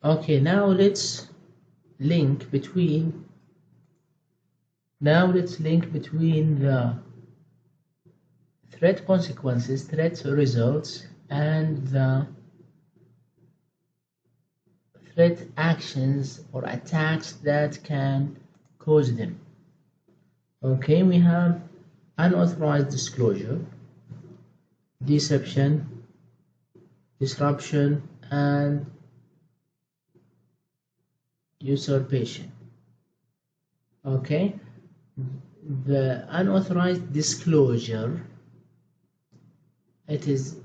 Okay, now let's link between the threat consequences, threat results, and the threat actions or attacks that can cause them. Okay, we have unauthorized disclosure, deception, disruption, and usurpation. Okay, the unauthorized disclosure, it is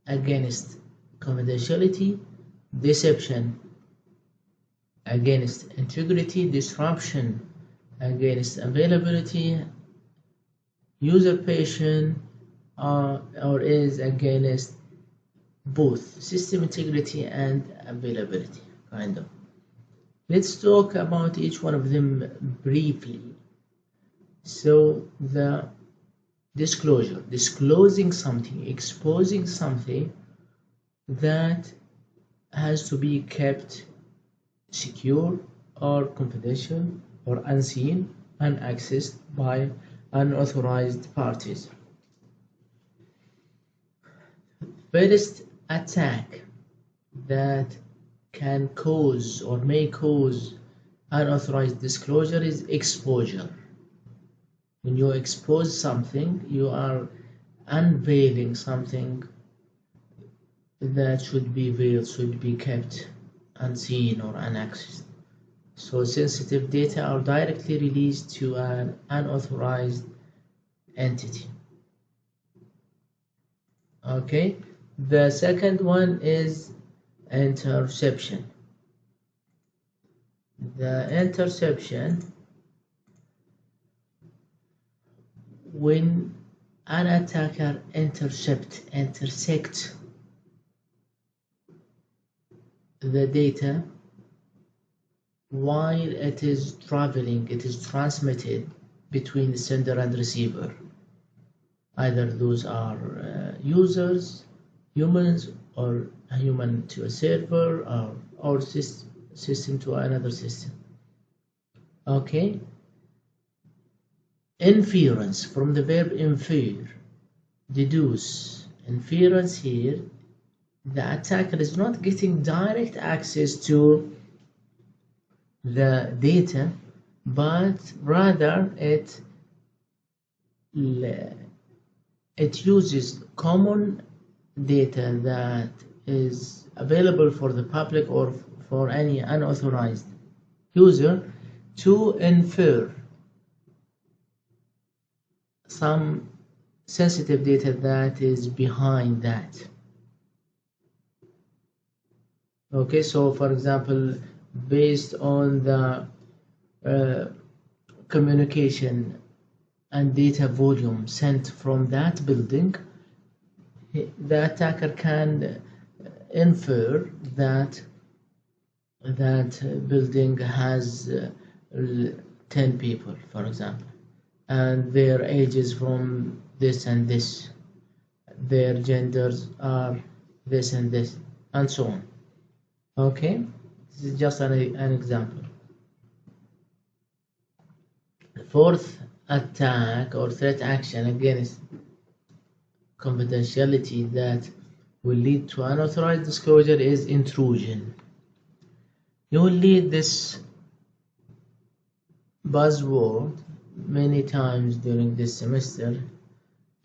against confidentiality, deception against integrity, disruption against availability, usurpation or is against both system integrity and availability, kind of. Let's talk about each one of them briefly. So the disclosure, disclosing something, exposing something that has to be kept secure or confidential or unseen and accessed by unauthorized parties. First attack that can cause or may cause unauthorized disclosure is exposure. When you expose something, you are unveiling something that should be veiled, should be kept unseen or unaccessed. So sensitive data are directly released to an unauthorized entity. Okay, the second one is interception. The interception, when an attacker intersects the data while it is traveling, it is transmitted between the sender and receiver. Either those are users, humans, or a human to a server, or system to another system. Okay, inference from the verb infer, deduce. Inference here, the attacker is not getting direct access to the data, but rather it uses common data that is available for the public or for any unauthorized user to infer some sensitive data that is behind that. Okay, so for example, based on the communication and data volume sent from that building, the attacker can infer that that building has 10 people, for example, and their ages from this and this, their genders are this and this, and so on. Okay, this is just an example. The fourth attack or threat action against confidentiality that will lead to unauthorized disclosure is intrusion. You will read this buzzword many times during this semester.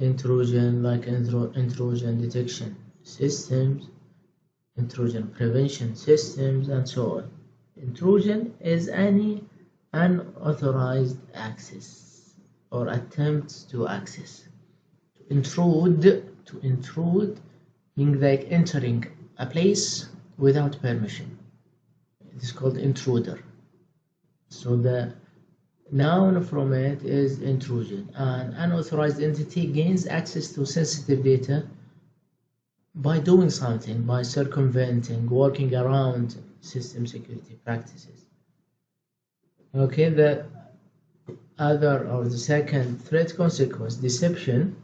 Intrusion, like intrusion detection systems, intrusion prevention systems, and so on. Intrusion is any unauthorized access or attempts to access. To intrude means like entering a place without permission. It is called intruder. So the noun from it is intrusion. An unauthorized entity gains access to sensitive data by doing something, by circumventing, working around system security practices. Okay, the other or the second threat consequence, deception.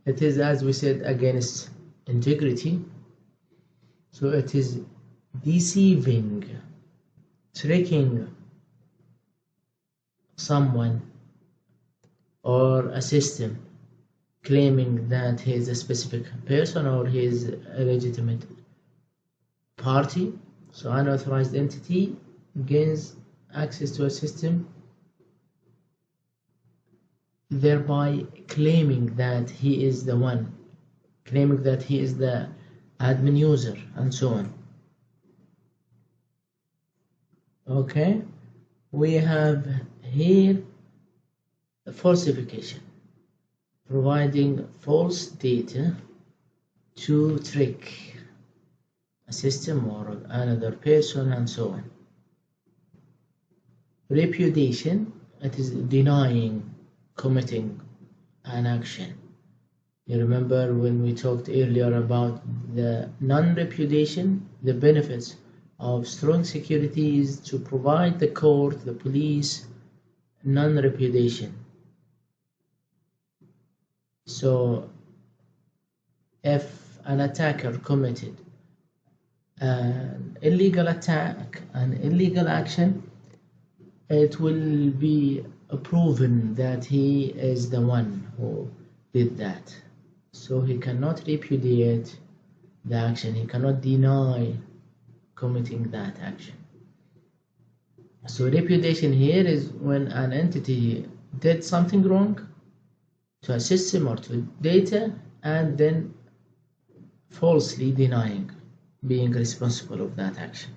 It is, as we said, against integrity, So it is deceiving, tricking someone or a system, claiming that he is a specific person or he is a legitimate party. So unauthorized entity gains access to a system, thereby claiming that he is the one, claiming that he is the admin user, and so on. Okay, we have here falsification, providing false data to trick a system or another person, and so on. Repudiation, it is denying committing an action. You remember when we talked earlier about the non-repudiation, the benefits of strong security is to provide the court, the police, non-repudiation. So if an attacker committed an illegal attack, an illegal action, it will be proven that he is the one who did that. So he cannot repudiate the action, he cannot deny committing that action. So repudiation here is when an entity did something wrong to a system or to data and then falsely denying being responsible of that action.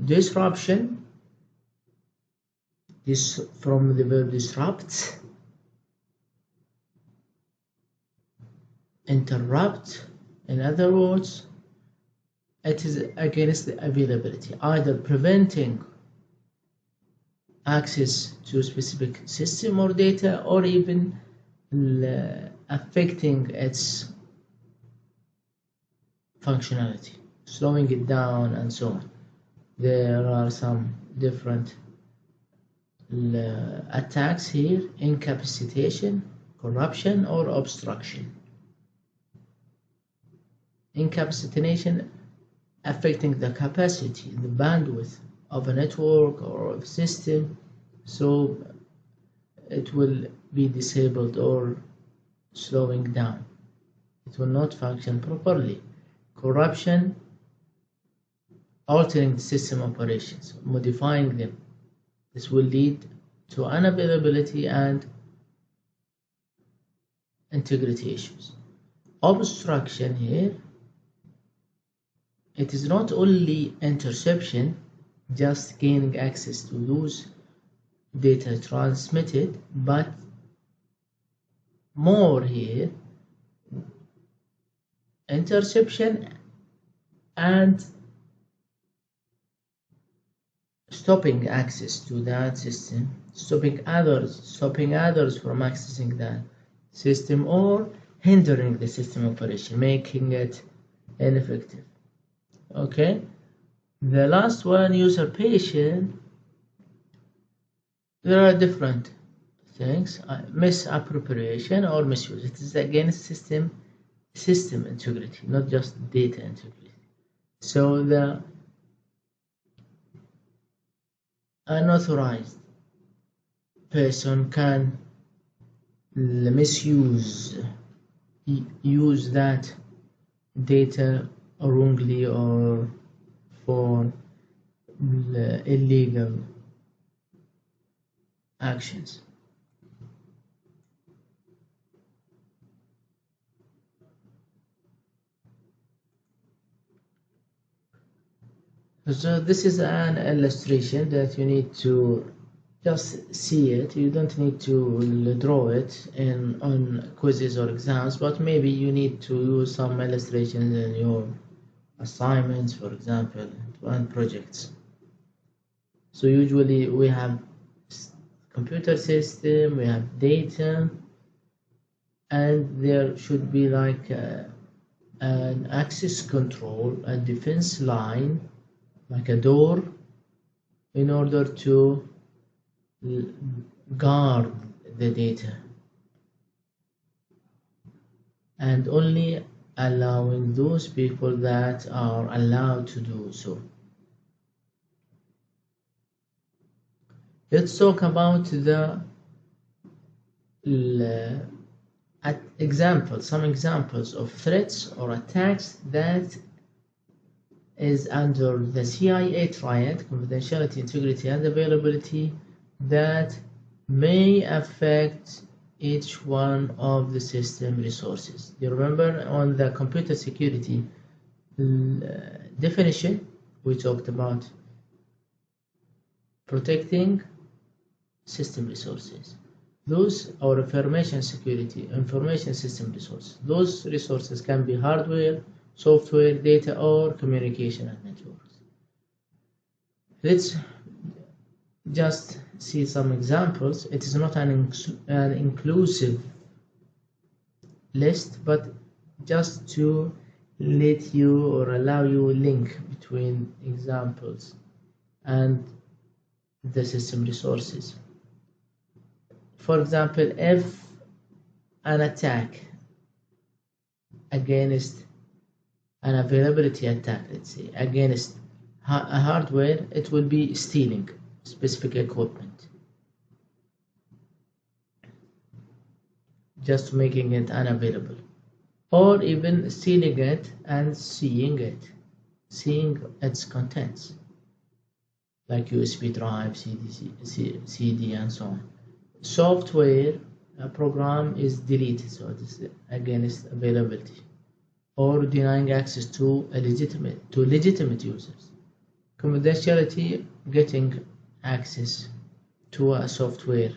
Disruption, this from the verb disrupt, interrupt. In other words, it is against the availability, either preventing access to a specific system or data, or even affecting its functionality, slowing it down, and so on. There are some different attacks here: incapacitation, corruption, or obstruction. Incapacitation, affecting the capacity, the bandwidth of a network or a system, so it will be disabled or slowing down. It will not function properly. Corruption, altering the system operations, modifying them. This will lead to unavailability and integrity issues. Obstruction here, it is not only interception, just gaining access to those data transmitted, but more here, interception and stopping access to that system, stopping others from accessing that system, or hindering the system operation, making it ineffective. Okay, the last one, usurpation. There are different things: misappropriation or misuse. It is against system integrity, not just data integrity. So the unauthorized person can misuse, use that data wrongly or for illegal actions. So this is an illustration that you need to just see it. You don't need to draw it on quizzes or exams, but maybe you need to use some illustrations in your assignments, for example, and projects. So usually we have computer system, we have data, and there should be like an access control, a defense line, like a door, in order to guard the data. And only allowing those people that are allowed to do so. Let's talk about the some examples of threats or attacks that is under the CIA triad, confidentiality, integrity, and availability, that may affect each one of the system resources. You remember on the computer security definition, we talked about protecting system resources. Those are information security, information system resources. Those resources can be hardware, software, data, or communication and networks. Let's just see some examples. It is not an inclusive list, but just to let you or allow you a link between examples and the system resources. For example, if an attack against an availability attack, let's say, against a hardware, it will be stealing specific equipment, just making it unavailable, or even stealing it and seeing its contents, like USB drive, CD, and so on. Software, a program is deleted, so it is against availability, or denying access to legitimate users. Confidentiality, getting access to a software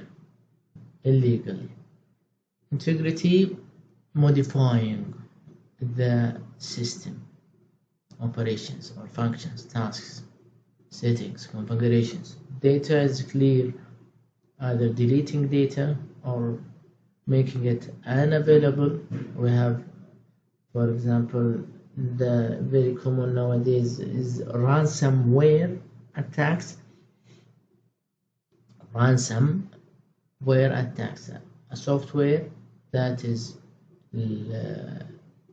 illegally. Integrity, modifying the system operations or functions, tasks, settings, configurations. Data is clear, either deleting data or making it unavailable. We have, for example, the very common nowadays is ransomware attacks. Ransomware attacks, a software that is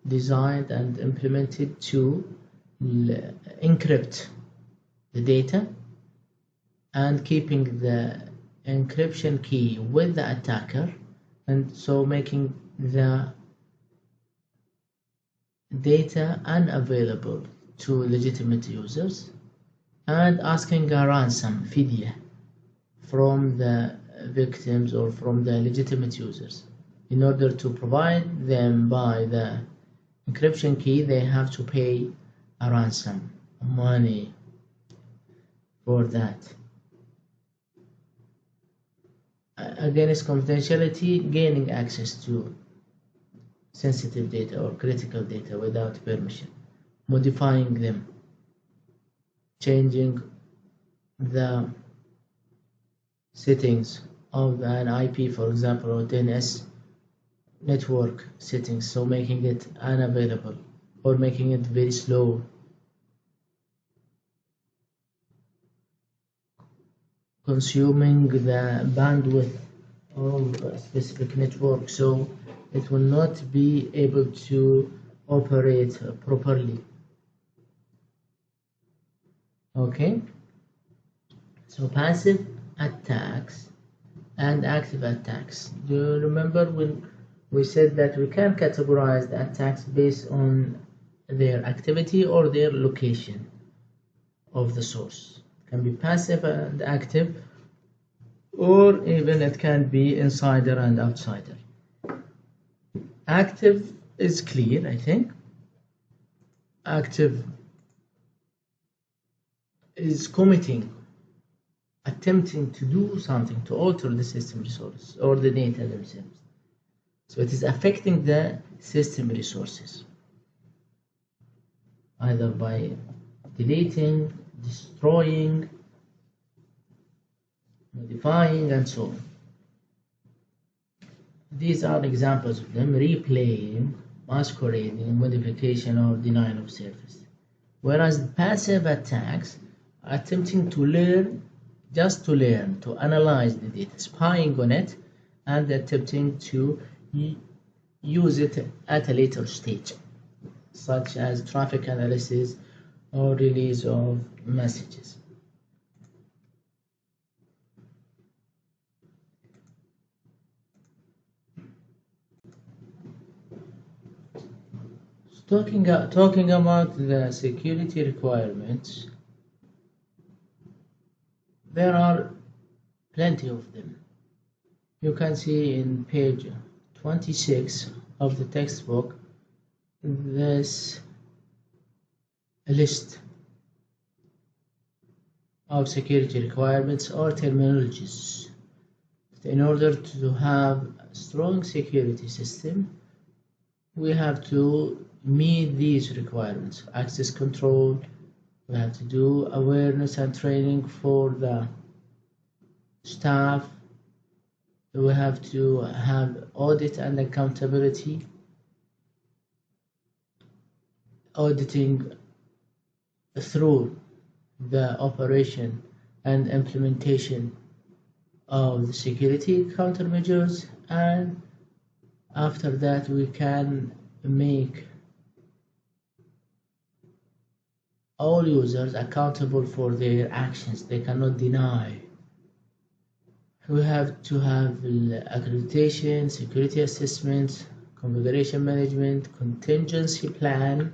designed and implemented to encrypt the data and keeping the encryption key with the attacker, and so making the data unavailable to legitimate users, and asking a ransom fidya from the victims or from the legitimate users. In order to provide them by the encryption key, they have to pay a ransom money for that. Against confidentiality, gaining access to sensitive data or critical data without permission, modifying them, changing the settings of an IP, for example, or DNS network settings, so making it unavailable or making it very slow. Consuming the bandwidth of a specific network, so it will not be able to operate properly. Okay, so passive attacks and active attacks. Do you remember when we said that we can categorize the attacks based on their activity or their location of the source? It can be passive and active, or even it can be insider and outsider. Active is clear, I think. Active is attempting to do something to alter the system resources or the data themselves. So it is affecting the system resources, either by deleting, destroying, modifying, and so on. These are examples of them: replaying, masquerading, modification, or denial of service. Whereas passive attacks are attempting to learn, just to learn, to analyze the data, spying on it, and attempting to use it at a later stage such as traffic analysis or release of messages. Talking about the security requirements, there are plenty of them. You can see in page 26 of the textbook this list of security requirements or terminologies. In order to have a strong security system, we have to meet these requirements. Access control, we have to do awareness and training for the staff. We have to have audit and accountability, auditing through the operation and implementation of the security countermeasures, and after that we can make all users accountable for their actions. They cannot deny. We have to have accreditation, security assessments, configuration management, contingency plan.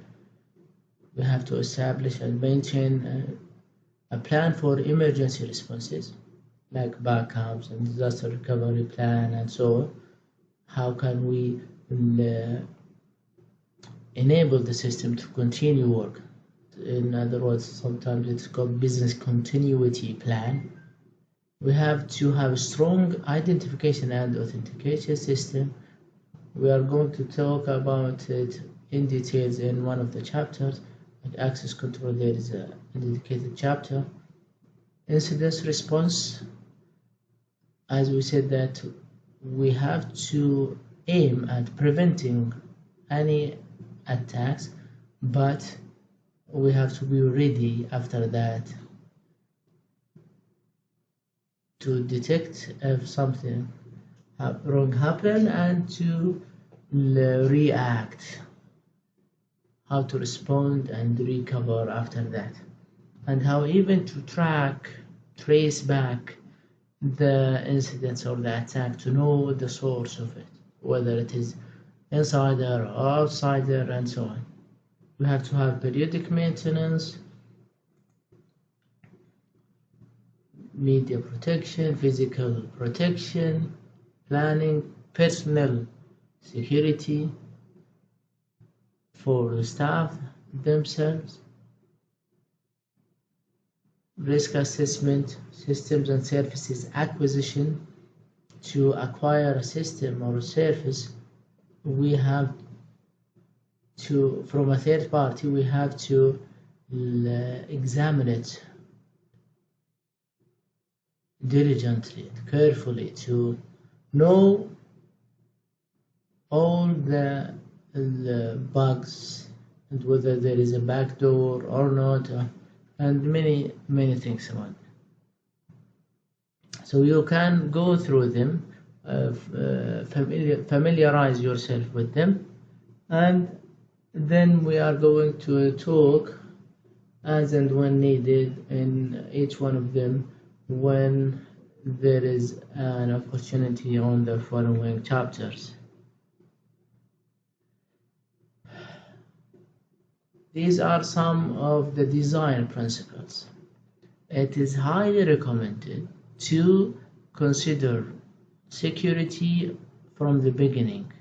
We have to establish and maintain a plan for emergency responses, like backups and disaster recovery plan and so on. How can we enable the system to continue work? In other words, sometimes it's called business continuity plan. We have to have a strong identification and authentication system. We are going to talk about it in details in one of the chapters. Like access control, there is a dedicated chapter. Incident response, as we said, that we have to aim at preventing any attacks, but we have to be ready after that to detect if something wrong happened and to react, how to respond and recover after that, and how even to trace back the incidents or the attack to know the source of it, whether it is insider or outsider and so on. We have to have periodic maintenance, media protection, physical protection, planning, personnel security for the staff themselves, risk assessment, systems and services acquisition. To acquire a system or a service, we have to, from a third party, we have to examine it diligently, carefully, to know all the bugs and whether there is a backdoor or not, and many things about it. So you can go through them, familiarize yourself with them, and then we are going to talk as and when needed in each one of them when there is an opportunity on the following chapters. These are some of the design principles. It is highly recommended to consider security from the beginning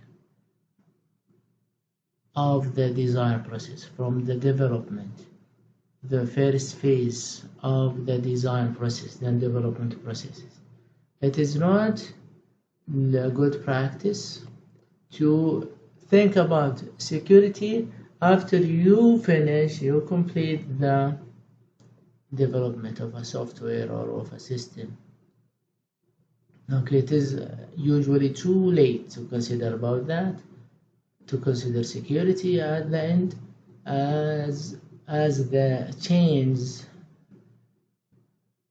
of the design process, from the development, the first phase of the design process and development processes. It is not a good practice to think about security after you complete the development of a software or of a system. Okay, it is usually too late to consider about that, to consider security at the end, as the change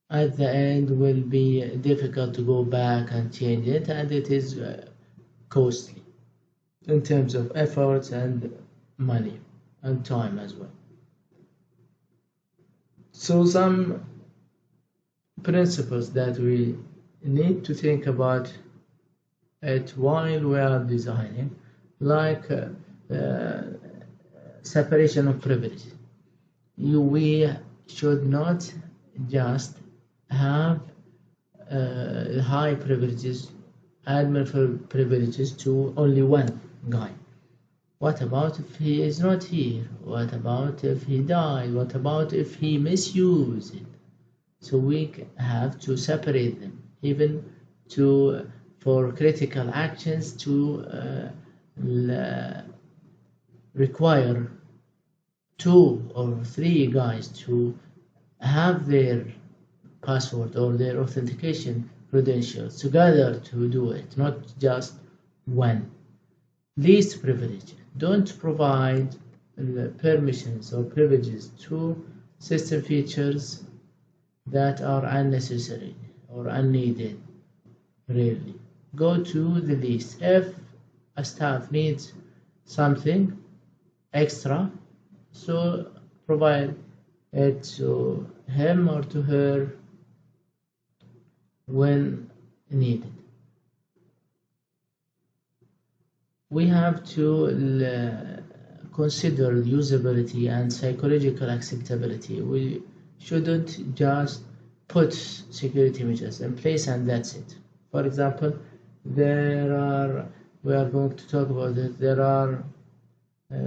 at the end will be difficult to go back and change it, and it is costly in terms of efforts and money. and time as well. So some principles that we need to think about it while we are designing, like separation of privilege. We should not just have high privileges, admin privileges to only one guy. What about if he is not here? What about if he died? What about if he misused it? So we have to separate them, even for critical actions to require 2 or 3 guys to have their password or their authentication credentials together to do it, not just one. Least privilege. Don't provide permissions or privileges to system features that are unnecessary or unneeded. Really, go to the least. If a staff needs something extra, so provide it to him or to her when needed. We have to consider usability and psychological acceptability. We shouldn't just put security measures in place and that's it. For example, we are going to talk about it, there are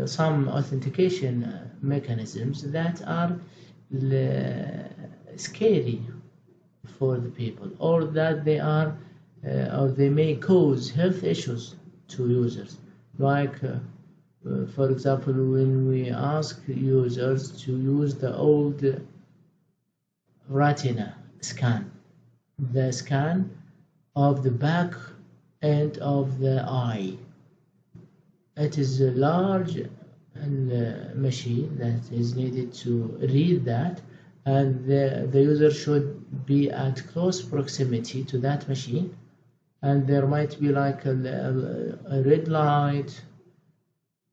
some authentication mechanisms that are scary for the people, or that or they may cause health issues to users. Like, for example, when we ask users to use the old retina scan, the scan of the back end of the eye. It is a large machine that is needed to read that, and the user should be at close proximity to that machine, and there might be like a red light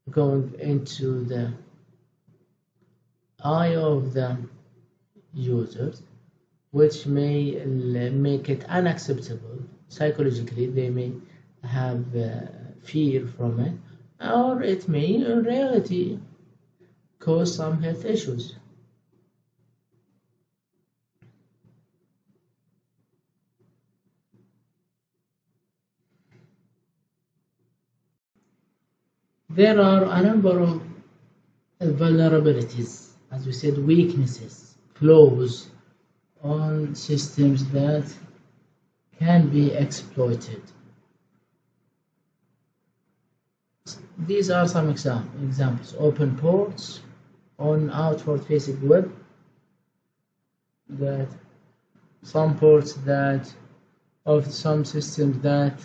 going into the eye of the users, which may make it unacceptable. Psychologically, they may have fear from it, or it may in reality cause some health issues. There are a number of vulnerabilities, as we said, weaknesses, flaws on systems that can be exploited. These are some examples. Open ports on outward facing web, that some ports that of some systems that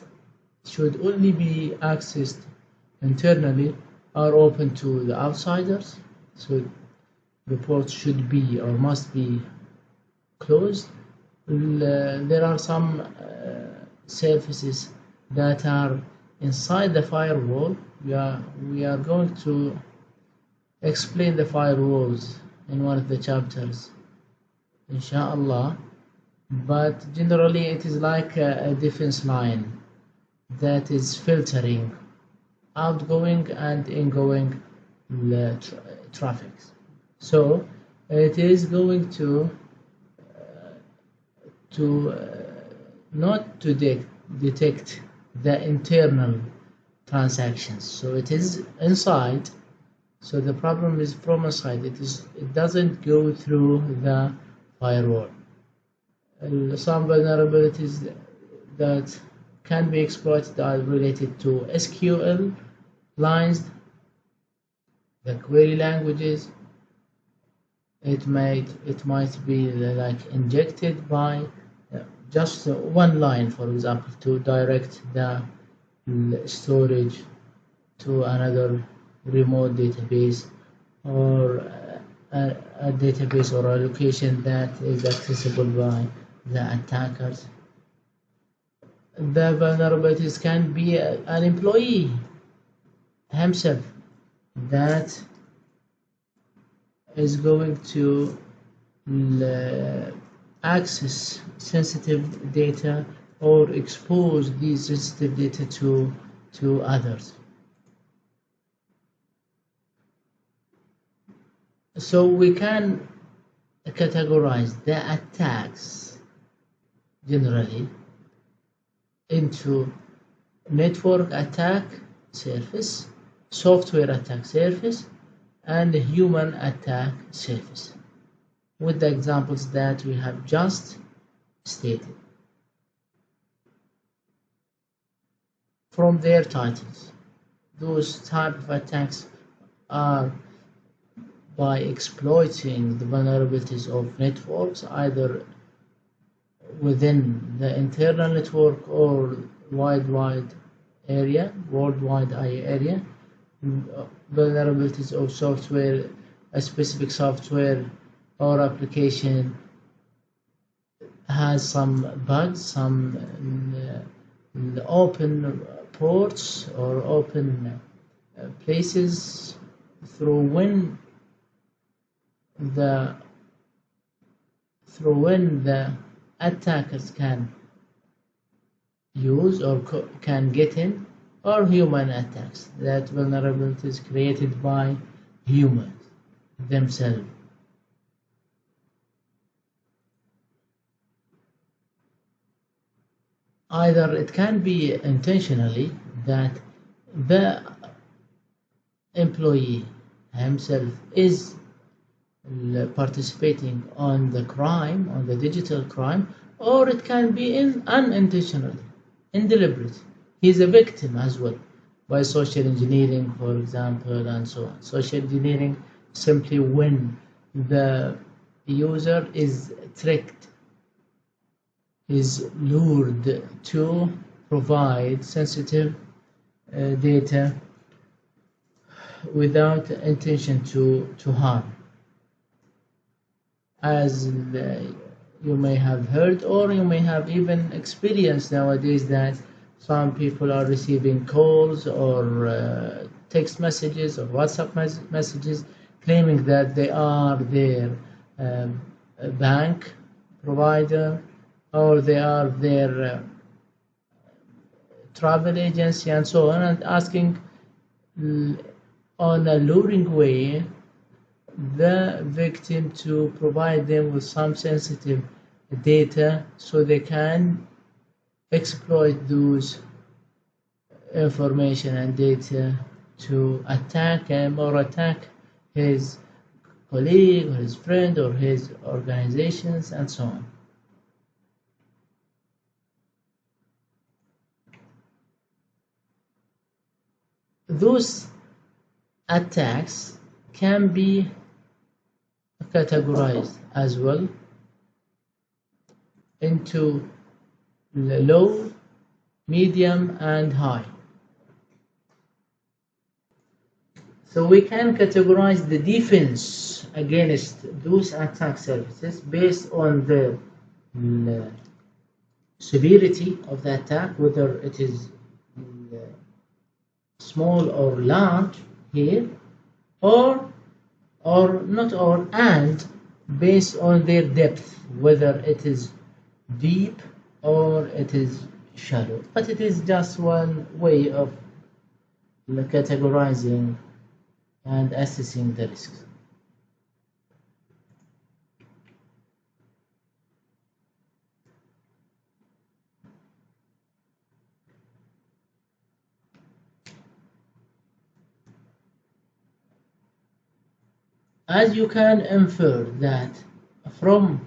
should only be accessed internally are open to the outsiders, so the ports should be or must be closed. There are some services that are inside the firewall. We are going to explain the firewalls in one of the chapters, inshallah, but generally it is like a defense line that is filtering outgoing and ingoing traffic. So it is going to not to detect the internal transactions. So it is inside. So the problem is from inside. It doesn't go through the firewall. Some vulnerabilities that can be exploited are related to SQL lines, the query languages. It might be like injected by just one line, for example, to direct the storage to another remote database, or a database or a location that is accessible by the attackers. The vulnerabilities can be an employee himself that is going to access sensitive data or expose these sensitive data to others. So we can categorize the attacks generally into network attack surface, software attack surface, and human attack surface, with the examples that we have just stated. From their titles, those type of attacks are by exploiting the vulnerabilities of networks, either within the internal network or worldwide area, vulnerabilities of software, a specific software or application has some bugs, some open ports or open places through when the attackers can use or can get in, or human attacks, that vulnerabilities created by humans themselves. Either it can be intentionally that the employee himself is participating on the crime, on the digital crime, or it can be unintentionally, indeliberate. He's a victim as well by social engineering, for example, and so on. Social engineering simply when the user is tricked, is lured to provide sensitive data without intention to harm. As you may have heard, or you may have even experienced nowadays, that some people are receiving calls or text messages or WhatsApp messages claiming that they are their bank provider, or they are their travel agency and so on, and asking on a luring way the victim to provide them with some sensitive data so they can exploit those information and data to attack him or attack his colleague or his friend or his organizations and so on. Those attacks can be categorized as well into low, medium, and high. So we can categorize the defense against those attack surfaces based on the severity of the attack, whether it is small or large here, or not, or and based on their depth, whether it is deep or it is shallow. But it is just one way of categorizing and assessing the risks. As you can infer that from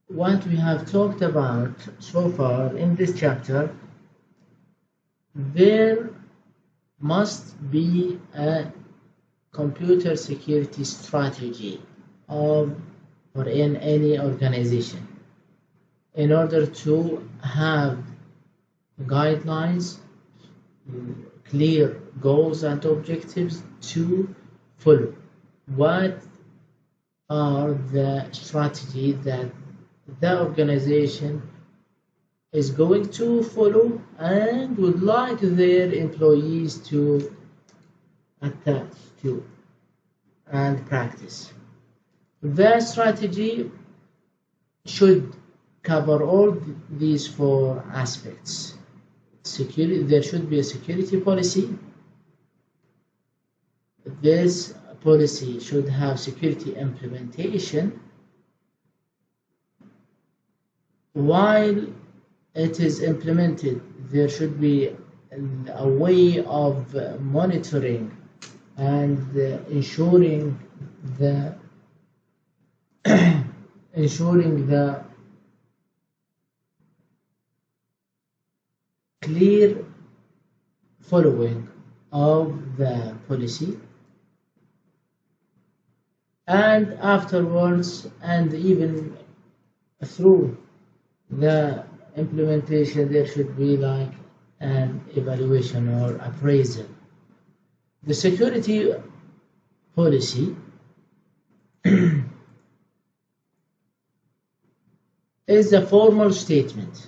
what we have talked about so far in this chapter, there must be a computer security strategy of or in any organization in order to have guidelines, clear goals and objectives to follow. What are the strategies that the organization is going to follow and would like their employees to attach to? and practice. The strategy should cover all these four aspects. Security, there should be a security policy. This policy should have security implementation. While it is implemented, there should be a way of monitoring and ensuring the clear following of the policy, and afterwards, and even through the implementation, there should be like an evaluation or appraisal. The security policy is a formal statement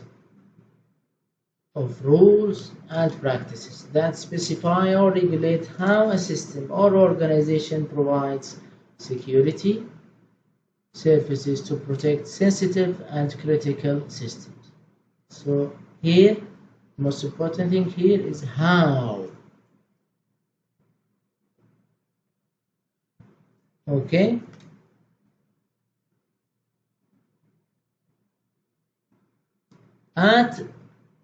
of rules and practices that specify or regulate how a system or organization provides security services to protect sensitive and critical systems. So here, the most important thing here is how. Okay? At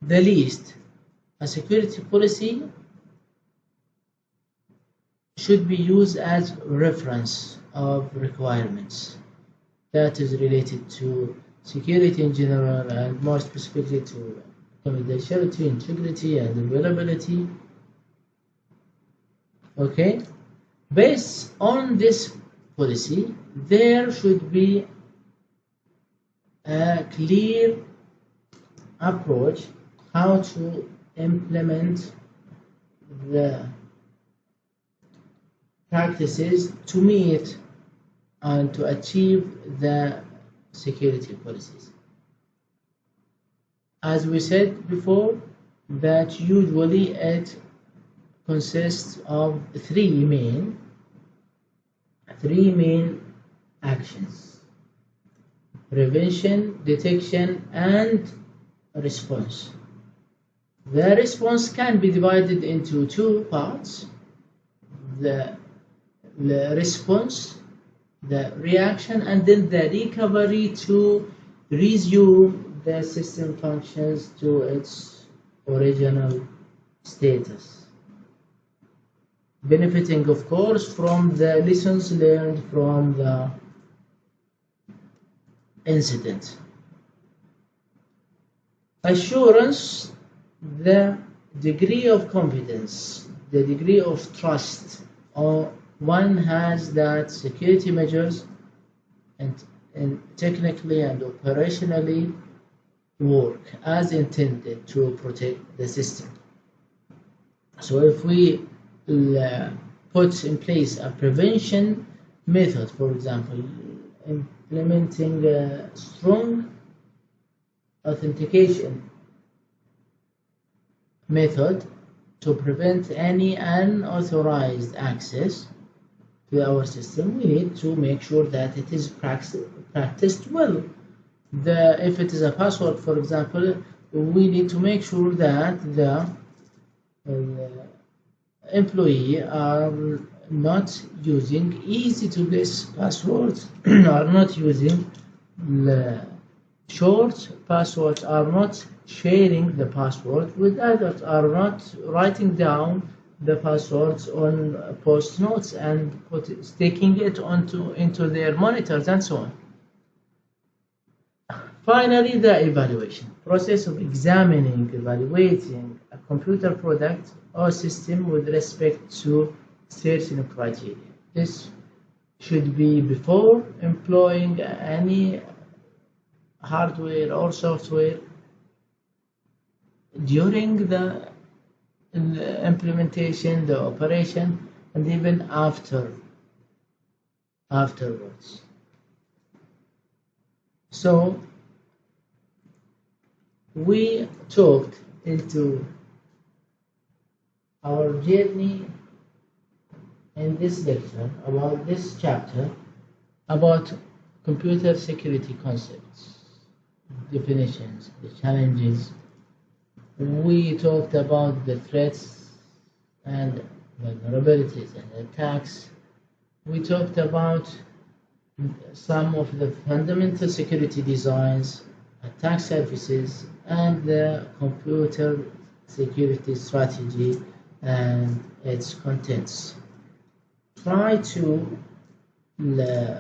the least, a security policy should be used as reference of requirements that is related to security in general, and more specifically to confidentiality, integrity, and availability. Okay? Based on this policy, there should be a clear approach how to implement the practices to meet and to achieve the security policies. As we said before, that usually it consists of three main actions: prevention, detection, and response. The response can be divided into two parts: the response, the reaction, and then the recovery to resume the system functions to its original status, benefiting of course from the lessons learned from the incident. Assurance, the degree of confidence, the degree of trust one has that security measures and technically and operationally work as intended to protect the system. So if we put in place a prevention method, for example, implementing a strong authentication method to prevent any unauthorized access to our system, we need to make sure that it is practiced well. If it is a password, for example, we need to make sure that the employee are not using easy to guess passwords, are not using the short passwords, are not sharing the password with others, are not writing down the passwords on post notes and sticking it into their monitors and so on. Finally, the evaluation process of evaluating a computer product or system with respect to certain criteria. This should be before employing any hardware or software, during the implementation, the operation, and even afterwards. So we talked into our journey in this lecture about this chapter about computer security concepts, definitions, the challenges. We talked about the threats and vulnerabilities and attacks. We talked about some of the fundamental security designs, attack surfaces, and the computer security strategy and its contents. Try to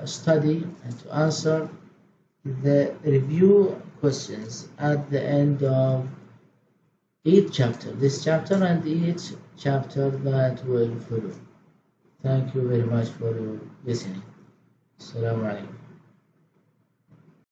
study and to answer the review questions at the end of each chapter, this chapter and each chapter that will follow. Thank you very much for your listening. Assalamu alaikum.